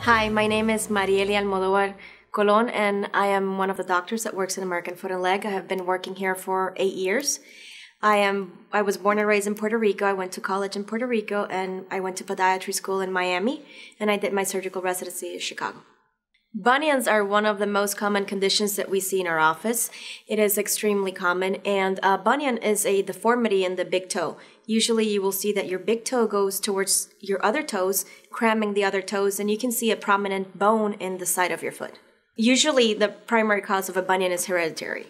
Hi, my name is Marieli A Colon, and I am one of the doctors that works in American Foot and Leg. I have been working here for 8 years. I was born and raised in Puerto Rico. I went to college in Puerto Rico, and I went to podiatry school in Miami, and I did my surgical residency in Chicago. Bunions are one of the most common conditions that we see in our office. It is extremely common, and a bunion is a deformity in the big toe. Usually you will see that your big toe goes towards your other toes, cramming the other toes, and you can see a prominent bone in the side of your foot. Usually the primary cause of a bunion is hereditary.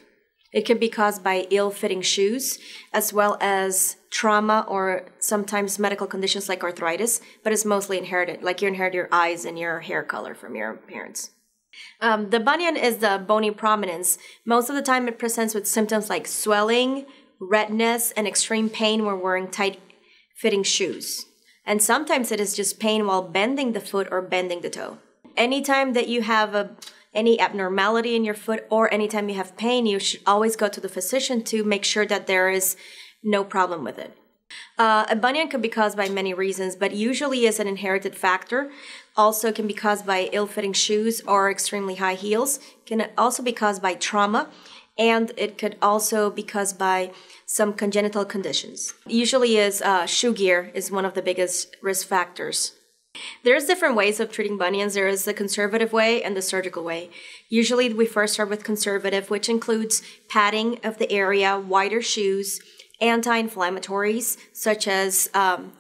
It could be caused by ill-fitting shoes, as well as trauma or sometimes medical conditions like arthritis, but it's mostly inherited, like you inherit your eyes and your hair color from your parents. The bunion is the bony prominence. Most of the time it presents with symptoms like swelling, redness, and extreme pain when wearing tight-fitting shoes. And sometimes it is just pain while bending the foot or bending the toe. Anytime that you have any abnormality in your foot or anytime you have pain, you should always go to the physician to make sure that there is no problem with it. A bunion can be caused by many reasons, but usually is an inherited factor. Also can be caused by ill-fitting shoes or extremely high heels. Can also be caused by trauma, and it could also be caused by some congenital conditions. Usually is shoe gear is one of the biggest risk factors. There's different ways of treating bunions. There is the conservative way and the surgical way. Usually we first start with conservative, which includes padding of the area, wider shoes, anti-inflammatories such as Advil,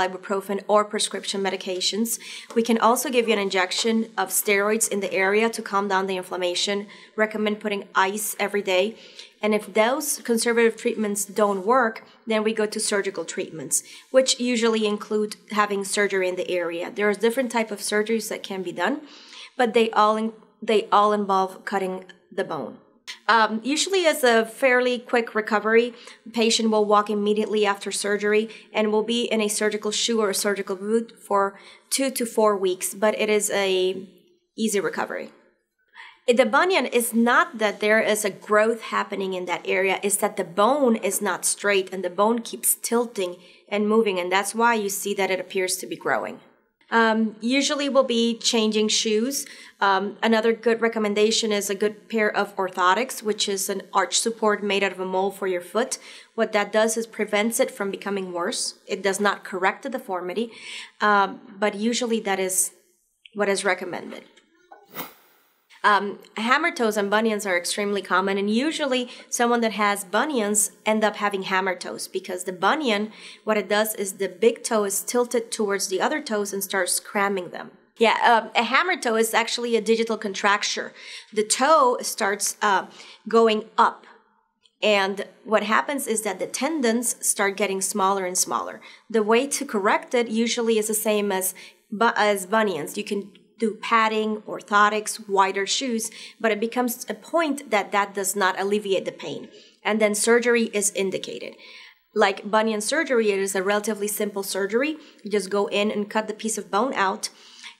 ibuprofen, or prescription medications. We can also give you an injection of steroids in the area to calm down the inflammation. Recommend putting ice every day. And if those conservative treatments don't work, then we go to surgical treatments, which usually include having surgery in the area. There are different types of surgeries that can be done, but they all involve cutting the bone. Usually it's a fairly quick recovery. The patient will walk immediately after surgery and will be in a surgical shoe or a surgical boot for 2 to 4 weeks, but it is an easy recovery. The bunion is not that there is a growth happening in that area, it's that the bone is not straight and the bone keeps tilting and moving, and that's why you see that it appears to be growing. Usually we'll be changing shoes. Another good recommendation is a good pair of orthotics, which is an arch support made out of a mold for your foot. What that does is prevents it from becoming worse. It does not correct the deformity, but usually that is what is recommended. Hammer toes and bunions are extremely common, and usually someone that has bunions end up having hammer toes because the bunion, what it does is the big toe is tilted towards the other toes and starts cramming them. Yeah, a hammer toe is actually a digital contracture. The toe starts going up, and what happens is that the tendons start getting smaller and smaller. The way to correct it usually is the same as bunions. You can do padding, orthotics, wider shoes, but it becomes a point that does not alleviate the pain. And then surgery is indicated. Like bunion surgery, it is a relatively simple surgery. You just go in and cut the piece of bone out,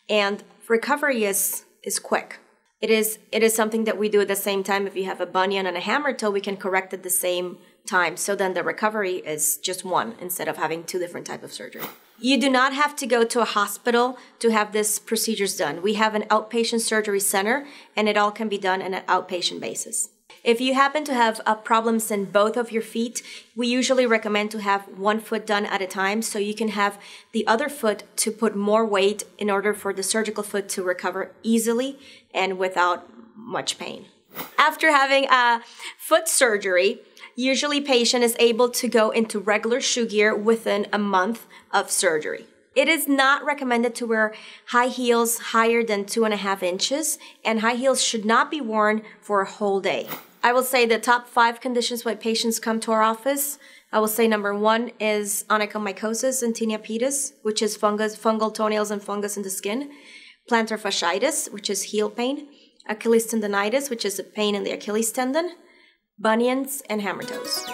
and recovery is quick. It is something that we do at the same time. If you have a bunion and a hammer toe, we can correct at the same time. So then the recovery is just one instead of having 2 different types of surgery. You do not have to go to a hospital to have these procedures done. We have an outpatient surgery center, and it all can be done on an outpatient basis. If you happen to have problems in both of your feet, we usually recommend to have one foot done at a time so you can have the other foot to put more weight in order for the surgical foot to recover easily and without much pain. After having a foot surgery, usually patient is able to go into regular shoe gear within a month of surgery. It is not recommended to wear high heels higher than 2.5 inches, and high heels should not be worn for a whole day. I will say the top 5 conditions why patients come to our office. I will say number 1 is onychomycosis and tinea pedis, which is fungal toenails and fungus in the skin. Plantar fasciitis, which is heel pain. Achilles tendonitis, which is a pain in the Achilles tendon. Bunions and hammer toes.